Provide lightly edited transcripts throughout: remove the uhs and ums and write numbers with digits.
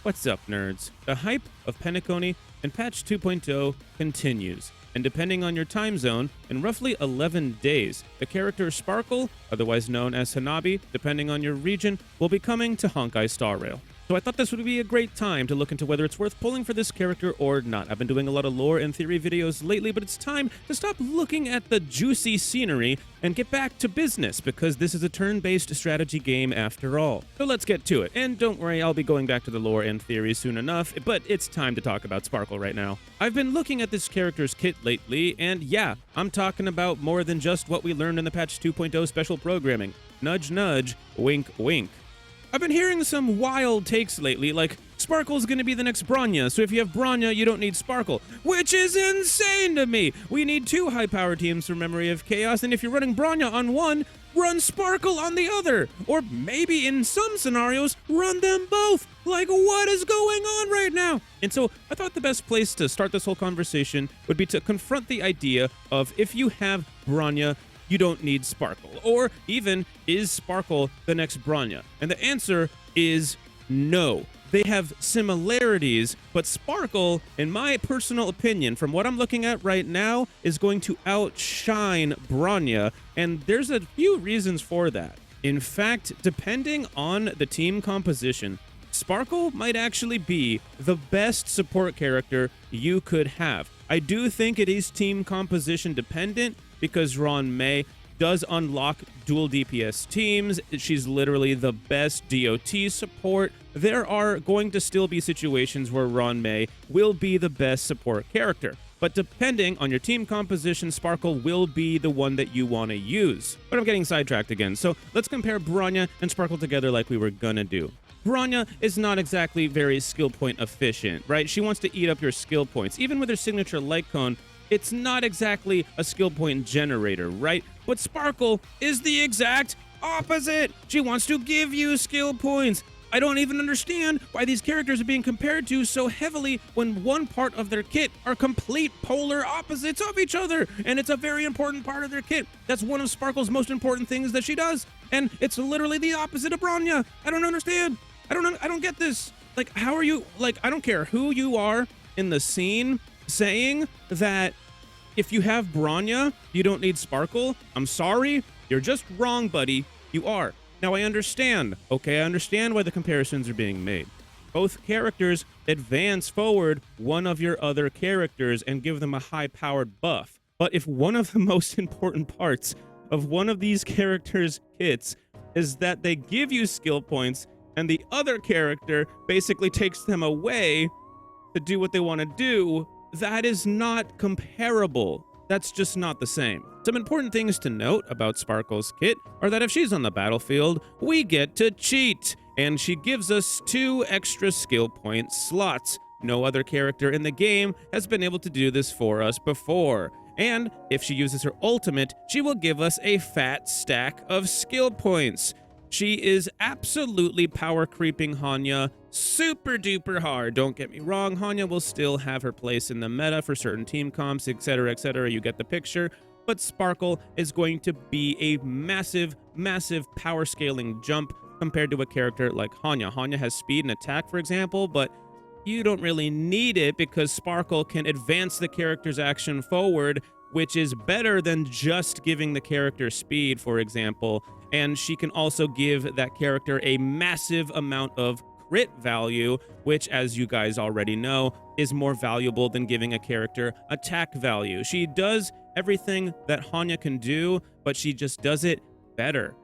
What's up, nerds? The hype of Penacony and Patch 2.0 continues, and depending on your time zone, in roughly 11 days, the character Sparkle, otherwise known as Hanabi, depending on your region, will be coming to Honkai Star Rail. So I thought this would be a great time to look into whether it's worth pulling for this character or not. I've been doing a lot of lore and theory videos lately, but it's time to stop looking at the juicy scenery and get back to business, because this is a turn-based strategy game after all. So let's get to it. And don't worry, I'll be going back to the lore and theory soon enough, but it's time to talk about Sparkle right now. I've been looking at this character's kit lately, and yeah, I'm talking about more than just what we learned in the Patch 2.0 special programming. Nudge nudge, wink wink. I've been hearing some wild takes lately, like Sparkle's gonna be the next Bronya, so if you have Bronya, you don't need Sparkle, which is insane to me! We need 2 high-power teams for Memory of Chaos, and if you're running Bronya on one, run Sparkle on the other! Or maybe in some scenarios, run them both! Like, what is going on right now? And so, I thought the best place to start this whole conversation would be to confront the idea of, if you have Bronya, you don't need Sparkle. Or even, is Sparkle the next Bronya? And the answer is no. They have similarities, but Sparkle, in my personal opinion, from what I'm looking at right now, is going to outshine Bronya, and there's a few reasons for that. In fact, depending on the team composition, Sparkle might actually be the best support character you could have. I do think it is team composition dependent, because Ron May does unlock dual DPS teams. She's literally the best DOT support. There are going to still be situations where Ron May will be the best support character. But depending on your team composition, Sparkle will be the one that you want to use. But I'm getting sidetracked again, so let's compare Bronya and Sparkle together like we were gonna do. Bronya is not exactly very skill point efficient, right? She wants to eat up your skill points. Even with her signature light cone, it's not exactly a skill point generator, right? But Sparkle is the exact opposite. She wants to give you skill points. I don't even understand why these characters are being compared to so heavily when one part of their kit are complete polar opposites of each other, and it's a very important part of their kit. That's one of Sparkle's most important things that she does, and it's literally the opposite of Bronya. I don't understand. I don't get this. Like, how are you, like, I don't care who you are in the scene saying that if you have Bronya, you don't need Sparkle. I'm sorry, you're just wrong, buddy. You are. Now, I understand. Okay, I understand why the comparisons are being made. Both characters advance forward one of your other characters and give them a high-powered buff. But if one of the most important parts of one of these characters' kits is that they give you skill points and the other character basically takes them away to do what they want to do, that is not comparable. That's just not the same. Some important things to note about Sparkle's kit are that if she's on the battlefield, we get to cheat, and she gives us 2 extra skill point slots. No other character in the game has been able to do this for us before. And if she uses her ultimate, she will give us a fat stack of skill points. She is absolutely power creeping Hanya super duper hard. Don't get me wrong, Hanya will still have her place in the meta for certain team comps, etc., etc. You get the picture. But Sparkle is going to be a massive, massive power scaling jump compared to a character like Hanya. Hanya has speed and attack, for example, but you don't really need it because Sparkle can advance the character's action forward, which is better than just giving the character speed, for example. And she can also give that character a massive amount of crit value, which, as you guys already know, is more valuable than giving a character attack value. She does everything that Hanya can do, but she just does it better.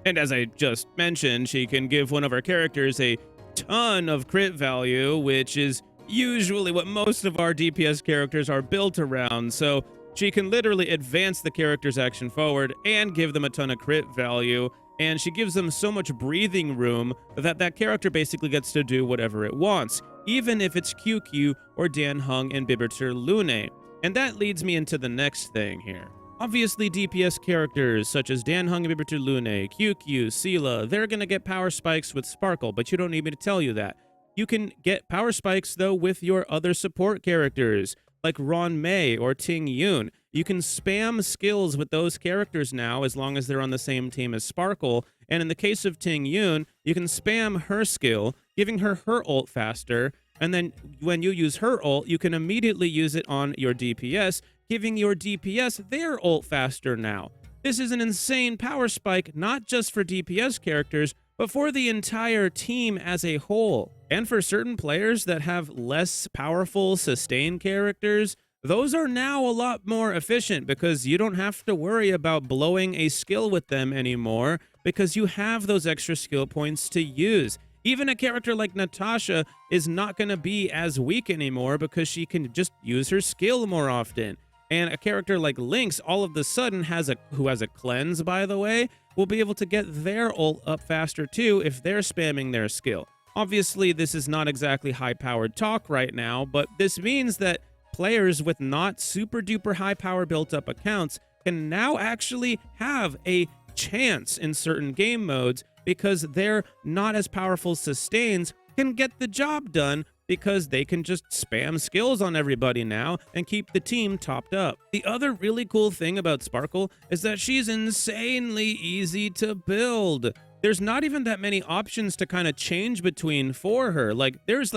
And as I just mentioned, she can give one of our characters a ton of crit value, which is usually what most of our DPS characters are built around. So she can literally advance the character's action forward and give them a ton of crit value, and she gives them so much breathing room that that character basically gets to do whatever it wants, even if it's QQ or Dan Hung and Bibiter Lune. And that leads me into the next thing here. Obviously, DPS characters such as Dan Hung and Bibiter Lune, QQ, Sela, they're gonna get power spikes with Sparkle, but you don't need me to tell you that. You can get power spikes, though, with your other support characters, like Ron May or Ting Yun. You can spam skills with those characters now as long as they're on the same team as Sparkle. And in the case of Ting Yun, you can spam her skill giving her ult faster. And then when you use her ult, you can immediately use it on your DPS, giving your DPS their ult faster now. This is an insane power spike, not just for DPS characters, but for the entire team as a whole. And for certain players that have less powerful sustain characters, those are now a lot more efficient because you don't have to worry about blowing a skill with them anymore because you have those extra skill points to use. Even a character like Natasha is not going to be as weak anymore because she can just use her skill more often. And a character like Lynx all of a sudden who has a cleanse, by the way, will be able to get their ult up faster too if they're spamming their skill. Obviously, this is not exactly high-powered talk right now, but this means that players with not super-duper high-power built-up accounts can now actually have a chance in certain game modes because their not as powerful sustains can get the job done because they can just spam skills on everybody now and keep the team topped up. The other really cool thing about Sparkle is that she's insanely easy to build. There's not even that many options to kind of change between for her. Like, there's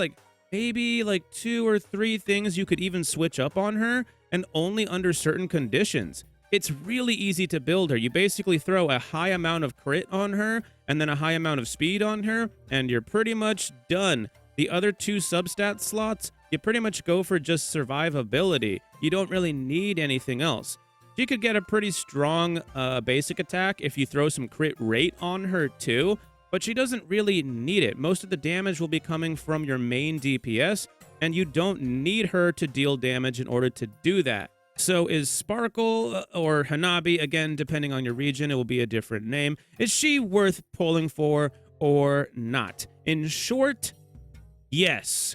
maybe 2 or 3 things you could even switch up on her, and only under certain conditions. It's really easy to build her. You basically throw a high amount of crit on her and then a high amount of speed on her, and you're pretty much done. The other 2 substat slots, you pretty much go for just survivability. You don't really need anything else. She could get a pretty strong basic attack if you throw some crit rate on her too, but she doesn't really need it. Most of the damage will be coming from your main DPS, and you don't need her to deal damage in order to do that. So is Sparkle or Hanabi, again, depending on your region, it will be a different name, is she worth pulling for or not? In short, yes.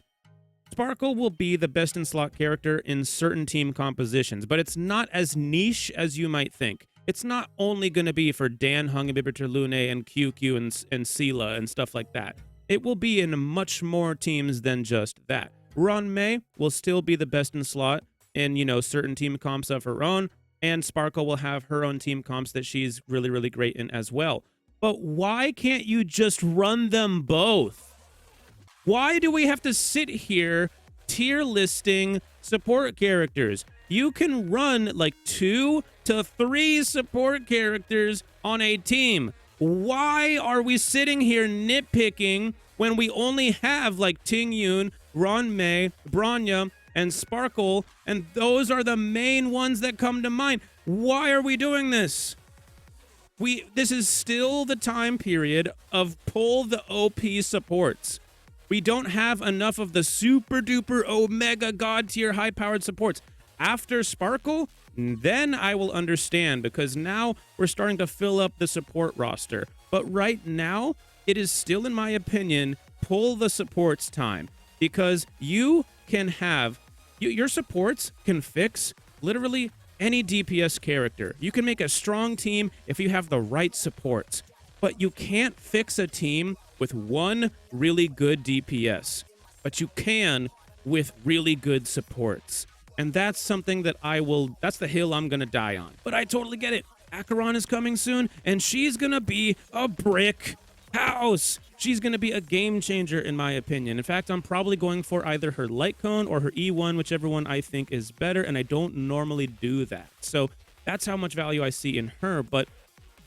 Sparkle will be the best in slot character in certain team compositions, but it's not as niche as you might think. It's not only going to be for Dan, Hungabibiter, Lune, and QQ and Sela and stuff like that. It will be in much more teams than just that. Ron May will still be the best in slot in, certain team comps of her own, and Sparkle will have her own team comps that she's really, really great in as well. But why can't you just run them both? Why do we have to sit here tier listing support characters? You can run 2 to 3 support characters on a team. Why are we sitting here nitpicking when we only have Ting Yun, Ron May, Bronya, and Sparkle, and those are the main ones that come to mind? Why are we doing this? This is still the time period of pull the OP supports. We don't have enough of the super duper omega god tier high powered supports. After Sparkle, then I will understand, because now we're starting to fill up the support roster. But right now, it is still, in my opinion, pull the supports time, because you can have your supports can fix literally any DPS character. You can make a strong team if you have the right supports, but you can't fix a team with one really good DPS, but you can with really good supports. And that's something that that's the hill I'm gonna die on. But I totally get it. Acheron is coming soon, and she's gonna be a brick house. She's gonna be a game changer, in my opinion. In fact, I'm probably going for either her light cone or her E1, whichever one I think is better, and I don't normally do that. So that's how much value I see in her, but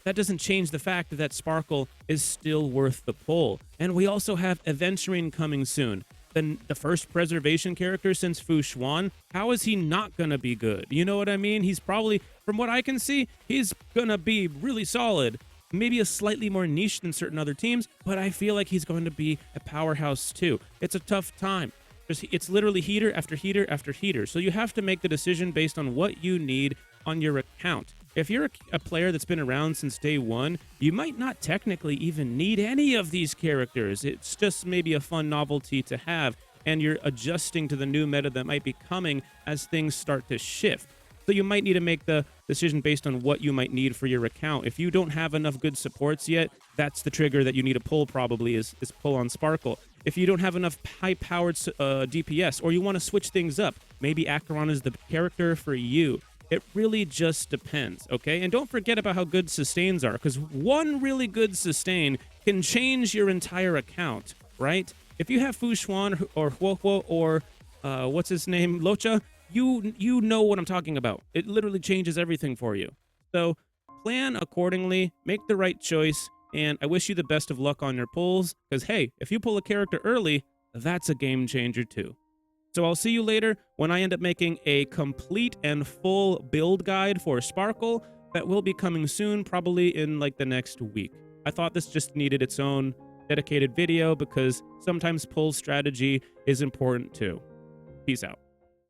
that doesn't change the fact that Sparkle is still worth the pull. And we also have Aventurine coming soon. Then the first preservation character since Fu Xuan. How is he not gonna be good? You know what I mean? He's probably, from what I can see, he's gonna be really solid. Maybe a slightly more niche than certain other teams, but I feel like he's going to be a powerhouse too. It's a tough time. It's literally heater after heater after heater. So you have to make the decision based on what you need on your account. If you're a player that's been around since day one, you might not technically even need any of these characters. It's just maybe a fun novelty to have, and you're adjusting to the new meta that might be coming as things start to shift. So you might need to make the decision based on what you might need for your account. If you don't have enough good supports yet, that's the trigger that you need to pull, probably, is pull on Sparkle. If you don't have enough high-powered DPS, or you want to switch things up, maybe Acheron is the character for you. It really just depends, okay? And don't forget about how good sustains are, because one really good sustain can change your entire account, right? If you have Fu Xuan or Huohuo or what's his name, Locha, you know what I'm talking about. It literally changes everything for you. So plan accordingly, make the right choice, and I wish you the best of luck on your pulls, because hey, if you pull a character early, that's a game changer too. So I'll see you later when I end up making a complete and full build guide for Sparkle that will be coming soon, probably in like the next week. I thought this just needed its own dedicated video because sometimes pull strategy is important too. Peace out.